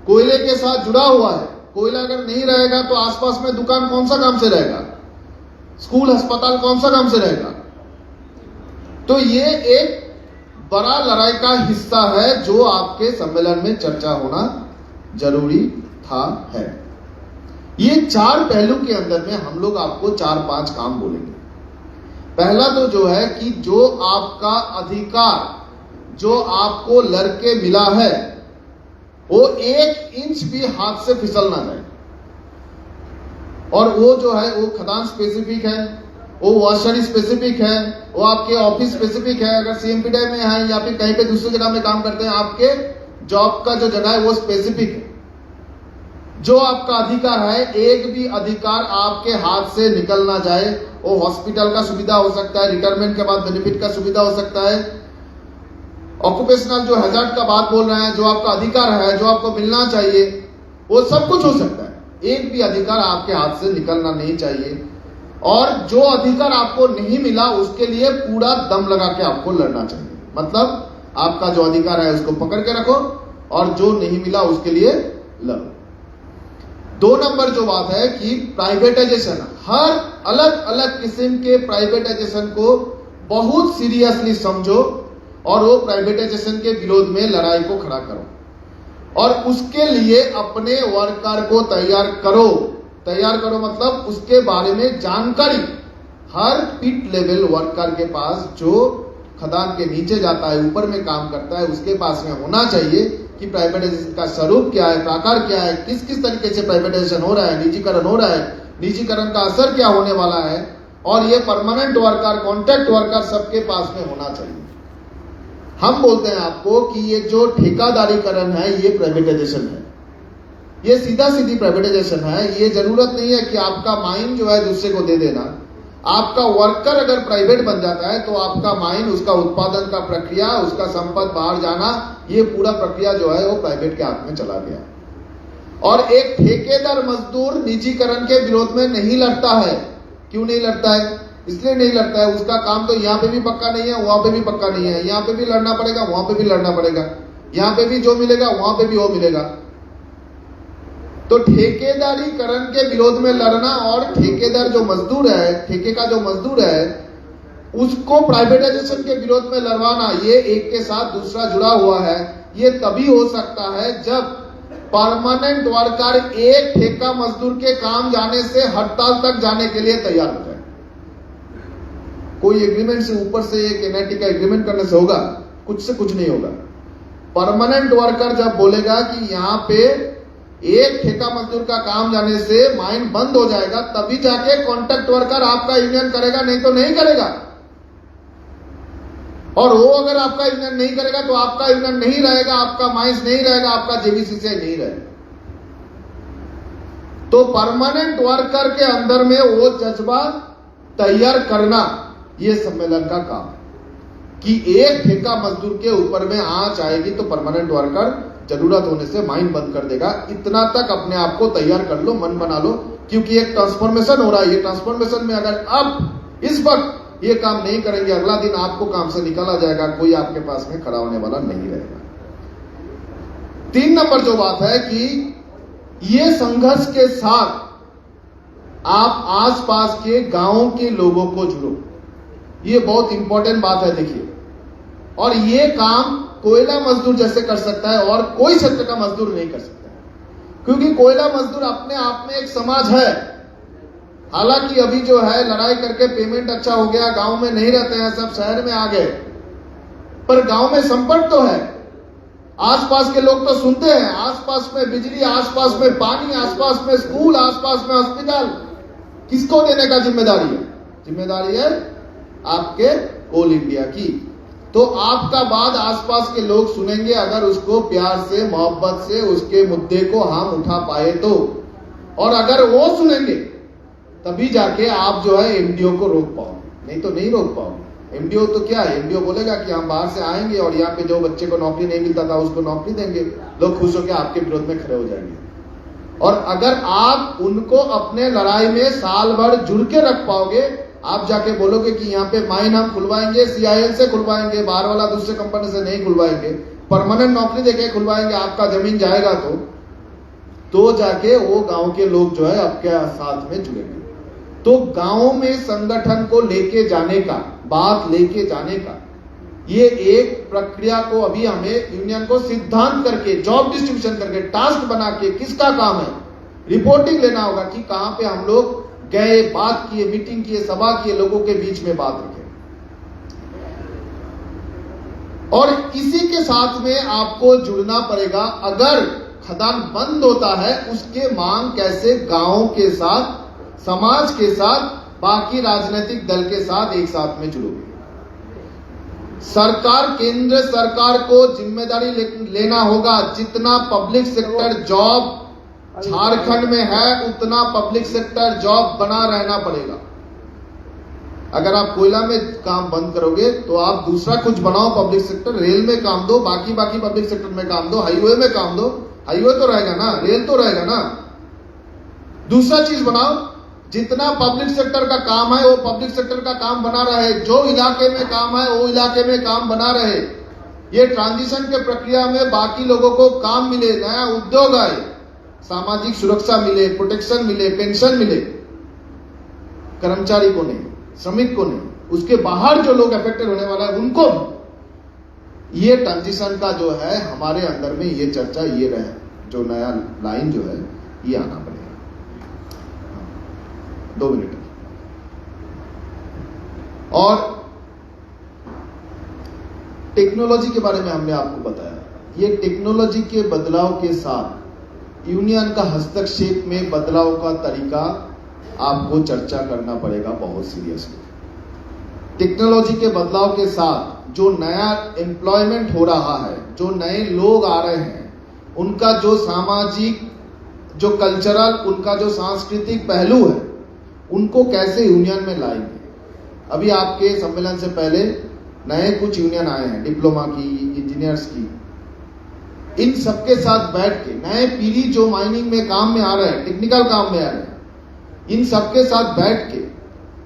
कोयले के साथ जुड़ा हुआ है। कोयला अगर नहीं रहेगा तो आसपास में दुकान कौन सा काम से रहेगा, स्कूल अस्पताल कौन सा काम से रहेगा। तो ये एक बड़ा लड़ाई का हिस्सा है जो आपके सम्मेलन में चर्चा होना जरूरी था है। ये 4 पहलू के अंदर में हम लोग आपको 4-5 काम बोलेंगे। पहला तो जो है कि जो आपका अधिकार, जो आपको लड़के मिला है, वो 1 इंच भी हाथ से फिसल ना जाए। और वो जो है वो खदान स्पेसिफिक है, वो वॉशर स्पेसिफिक है, वो आपके ऑफिस स्पेसिफिक है। अगर सीएमपीडी में है या फिर कहीं पे दूसरी जगह में काम करते हैं, आपके जॉब का जो जगह है वो स्पेसिफिक है। जो आपका अधिकार है, एक भी अधिकार आपके हाथ से निकल ना जाए। वो हॉस्पिटल का सुविधा हो सकता है, रिटायरमेंट के बाद बेनिफिट का सुविधा हो सकता है, ऑक्यूपेशनल जो हैजार्ड का बात बोल रहे हैं, जो आपका अधिकार है, जो आपको मिलना चाहिए, वो सब कुछ हो सकता है। एक भी अधिकार आपके हाथ से निकलना नहीं चाहिए। और जो अधिकार आपको नहीं मिला उसके लिए पूरा दम लगा के आपको लड़ना चाहिए। मतलब आपका जो अधिकार है उसको पकड़ के रखो, और जो नहीं मिला उसके लिए लड़ो। 2 नंबर जो बात है कि प्राइवेटाइजेशन, हर अलग अलग किस्म के प्राइवेटाइजेशन को बहुत सीरियसली समझो और वो प्राइवेटाइजेशन के विरोध में लड़ाई को खड़ा करो। और उसके लिए अपने वर्कर को तैयार करो। तैयार करो मतलब उसके बारे में जानकारी हर पिट लेवल वर्कर के पास, जो खदान के नीचे जाता है, ऊपर में काम करता है, उसके पास में होना चाहिए कि प्राइवेटाइजेशन का स्वरूप क्या है, प्रकार क्या है, किस किस तरीके से प्राइवेटाइजेशन हो रहा है, निजीकरण हो रहा है, निजीकरण का असर क्या होने वाला है, और ये परमानेंट वर्कर, कॉन्ट्रैक्ट वर्कर सबके पास में होना चाहिए। हम बोलते हैं आपको कि ये जो ठेकादारीकरण है ये प्राइवेटाइजेशन है, ये सीधा सीधी प्राइवेटाइजेशन है। ये जरूरत नहीं है कि आपका माइन जो है दूसरे को दे देना। आपका वर्कर अगर प्राइवेट बन जाता है तो आपका माइन, उसका उत्पादन का प्रक्रिया, उसका संपत्ति बाहर जाना, ये पूरा प्रक्रिया जो है वो प्राइवेट के हाथ में चला गया। और एक ठेकेदार मजदूर निजीकरण के विरोध में नहीं लड़ता है। क्यों नहीं लड़ता है? इसलिए नहीं लड़ता है, उसका काम तो यहाँ पे भी पक्का नहीं है, वहां पे भी पक्का नहीं है, यहाँ पे भी लड़ना पड़ेगा, वहां पे भी लड़ना पड़ेगा, यहाँ पे भी जो मिलेगा वहां पे भी वो मिलेगा। तो ठेकेदारीकरण के विरोध में लड़ना और ठेकेदार जो मजदूर है, ठेके का जो मजदूर है, उसको प्राइवेटाइजेशन के विरोध में लड़वाना, ये एक के साथ दूसरा जुड़ा हुआ है। ये तभी हो सकता है जब परमानेंट वर्कर एक ठेका मजदूर के काम जाने से हड़ताल तक जाने के लिए तैयार हो जाए। कोई एग्रीमेंट से ऊपर से एक एनआईटी का एग्रीमेंट करने से होगा? कुछ से कुछ नहीं होगा। परमानेंट वर्कर जब बोलेगा कि यहाँ पे एक ठेका मजदूर का काम जाने से माइन बंद हो जाएगा, तभी जाके कॉन्ट्रैक्ट वर्कर आपका यूनियन करेगा, नहीं तो नहीं करेगा। और वो अगर आपका यूनियन नहीं करेगा तो आपका यूनियन नहीं रहेगा, आपका माइंस नहीं रहेगा, आपका जेबीसीसीआई नहीं रहेगा। तो परमानेंट वर्कर के अंदर में वो जज्बा तैयार करना, ये सम्मेलन का काम, कि एक ठेका मजदूर के ऊपर में आंच आएगी तो परमानेंट वर्कर जरूरत होने से माइन बंद कर देगा। इतना तक अपने आप को तैयार कर लो, मन बना लो, क्योंकि एक ट्रांसफॉर्मेशन हो रहा है। ये ट्रांसफॉर्मेशन में अगर अब इस वक्त ये काम नहीं करेंगे, अगला दिन आपको काम से निकाला जाएगा, कोई आपके पास में खड़ा होने वाला नहीं रहेगा। 3 नंबर जो बात है कि ये संघर्ष के साथ आप आसपास के गांवों के लोगों को जुड़ो। ये बहुत इंपॉर्टेंट बात है, देखिए। और ये काम कोयला मजदूर जैसे कर सकता है और कोई क्षेत्र का मजदूर नहीं कर सकता, क्योंकि कोयला मजदूर अपने आप में एक समाज है। हालांकि अभी जो है लड़ाई करके पेमेंट अच्छा हो गया, गांव में नहीं रहते हैं, सब शहर में आ गए, पर गांव में संपर्क तो है। आसपास के लोग तो सुनते हैं, आसपास में बिजली, आसपास में पानी, आसपास में स्कूल, आसपास में हॉस्पिटल। किसको देने का जिम्मेदारी है? जिम्मेदारी है आपके कोल इंडिया की। तो आपका बात आसपास के लोग सुनेंगे अगर उसको प्यार से, मोहब्बत से उसके मुद्दे को हम उठा पाए तो। और अगर वो सुनेंगे तभी जाके आप जो है एमडीओ को रोक पाओगे, नहीं तो नहीं रोक पाओगे। एमडीओ तो क्या है? एमडीओ बोलेगा कि हम बाहर से आएंगे और यहाँ पे जो बच्चे को नौकरी नहीं मिलता था उसको नौकरी देंगे, लोग खुश होकर आपके विरोध में खड़े हो जाएंगे। और अगर आप उनको अपने लड़ाई में साल भर जुड़ के रख पाओगे, आप जाके बोलोगे कि यहाँ पे माइन हम खुलवाएंगे, सीआईएल से खुलवाएंगे, बाहर वाला दूसरे कंपनी से नहीं खुलवाएंगे, परमानेंट नौकरी देके खुलवाएंगे, आपका जमीन जाएगा तो जाके वो गांव के लोग जो है आपके साथ में जुड़ेंगे। तो गांव में संगठन को लेके जाने का, बात लेके जाने का, ये एक प्रक्रिया को अभी हमें यूनियन को सिद्धांत करके, जॉब डिस्ट्रीब्यूशन करके, टास्क बना के, किसका काम है रिपोर्टिंग लेना होगा कि कहां पे हम लोग गए, बात किए, मीटिंग किए, सभा किए, लोगों के बीच में बात रखे। और इसी के साथ में आपको जुड़ना पड़ेगा। अगर खदान बंद होता है, उसके मांग कैसे गांवों के साथ, समाज के साथ, बाकी राजनीतिक दल के साथ एक साथ में जुड़ोगे। सरकार, केंद्र सरकार को जिम्मेदारी लेना होगा। जितना पब्लिक सेक्टर जॉब झारखंड में है, उतना पब्लिक सेक्टर जॉब बना रहना पड़ेगा। अगर आप कोयला में काम बंद करोगे तो आप दूसरा कुछ बनाओ पब्लिक सेक्टर, रेल में काम दो, बाकी पब्लिक सेक्टर में काम दो, हाईवे में काम दो, हाईवे तो रहेगा ना, रेल तो रहेगा ना, दूसरा चीज बनाओ। जितना पब्लिक सेक्टर का काम है वो पब्लिक सेक्टर का काम बना रहे, जो इलाके में काम है वो इलाके में काम बना रहे। ये ट्रांजिशन के प्रक्रिया में बाकी लोगों को काम मिले, नया उद्योग आए, सामाजिक सुरक्षा मिले, प्रोटेक्शन मिले, पेंशन मिले, कर्मचारी को नहीं, श्रमिक को नहीं, उसके बाहर जो लोग अफेक्टेड होने वाला है उनको। ये ट्रांजिशन का जो है हमारे अंदर में ये चर्चा ये रहे, जो नया लाइन जो है ये आना पड़ेगा। 2 मिनट। और टेक्नोलॉजी के बारे में हमने आपको बताया, ये टेक्नोलॉजी के बदलाव के साथ यूनियन का हस्तक्षेप में बदलाव का तरीका आपको चर्चा करना पड़ेगा बहुत सीरियसली। टेक्नोलॉजी के बदलाव के साथ जो नया एम्प्लॉयमेंट हो रहा है, जो नए लोग आ रहे हैं, उनका जो सामाजिक, जो कल्चरल, उनका जो सांस्कृतिक पहलू है, उनको कैसे यूनियन में लाएंगे। अभी आपके सम्मेलन से पहले नए कुछ यूनियन आए हैं, डिप्लोमा की, इंजीनियर्स की। इन सबके साथ बैठ के नए पीढ़ी जो माइनिंग में काम में आ रहे हैं, टेक्निकल काम में आ रहे हैं, इन सबके साथ बैठ के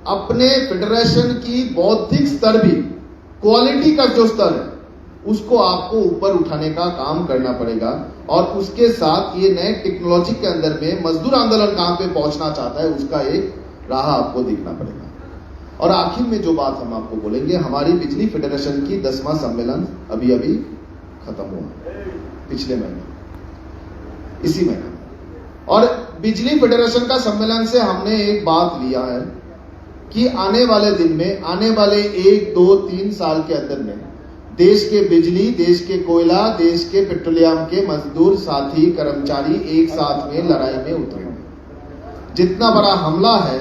अपने फेडरेशन की बौद्धिक स्तर भी, क्वालिटी का जो स्तर है, उसको आपको ऊपर उठाने का काम करना पड़ेगा। और उसके साथ ये नए टेक्नोलॉजी के अंदर में मजदूर आंदोलन कहां पे पहुंचना चाहता है, उसका एक राह आपको देखना पड़ेगा। और आखिर में जो बात हम आपको बोलेंगे, हमारी बिजली फेडरेशन की 10वां सम्मेलन अभी अभी खत्म हुआ, पिछले महीने, इसी महीने। और बिजली फेडरेशन का सम्मेलन से हमने एक बात लिया है कि आने वाले दिन में, आने वाले 1, 2, 3 साल के अंदर में देश के बिजली, देश के कोयला, देश के पेट्रोलियम के मजदूर, साथी, कर्मचारी एक साथ में लड़ाई में उतरेंगे। जितना बड़ा हमला है,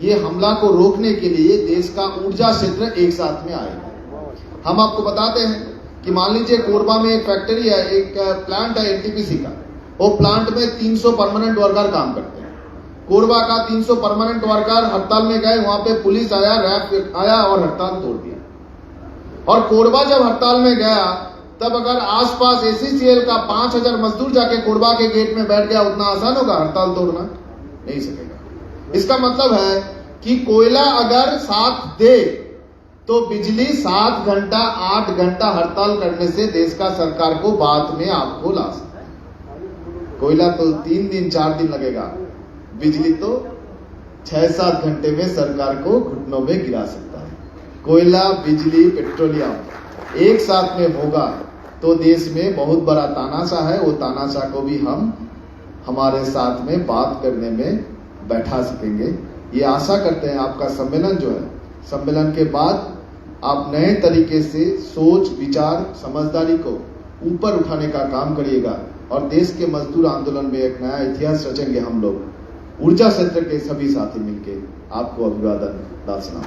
ये हमला को रोकने के लिए देश का ऊर्जा क्षेत्र एक साथ में आएगा। हम आपको बताते हैं कि मान लीजिए कोरबा में एक फैक्ट्री है, एक प्लांट है एनटीपीसी का, वो प्लांट में 300 परमानेंट वर्कर काम करते हैं। कोरबा का 300 परमानेंट वर्कर हड़ताल में गए, वहां पे पुलिस आया, रैप आया और हड़ताल तोड़ दिया। और कोरबा जब हड़ताल में गया, तब अगर आसपास एसीसीएल का 5000 मजदूर जाके कोरबा के गेट में बैठ गया, उतना आसान होगा हड़ताल तोड़ना? नहीं सकेगा। इसका मतलब है कि कोयला अगर साथ दे तो बिजली 7 घंटा 8 घंटा हड़ताल करने से देश का सरकार को बाद में आपको ला सकता है। कोयला तो 3 दिन 4 दिन लगेगा, बिजली तो 6-7 घंटे में सरकार को घुटनों में गिरा सकता है। कोयला, बिजली, पेट्रोलियम एक साथ में होगा तो देश में बहुत बड़ा तानाशाह है, वो तानाशाह को भी हम हमारे साथ में बात करने में बैठा सकेंगे। ये आशा करते हैं आपका सम्मेलन जो है, सम्मेलन के बाद आप नए तरीके से सोच, विचार, समझदारी को ऊपर उठाने का काम करिएगा और देश के मजदूर आंदोलन में एक नया इतिहास रचेंगे हम लोग। ऊर्जा क्षेत्र के सभी साथी मिलकर आपको अभिवादन दासना।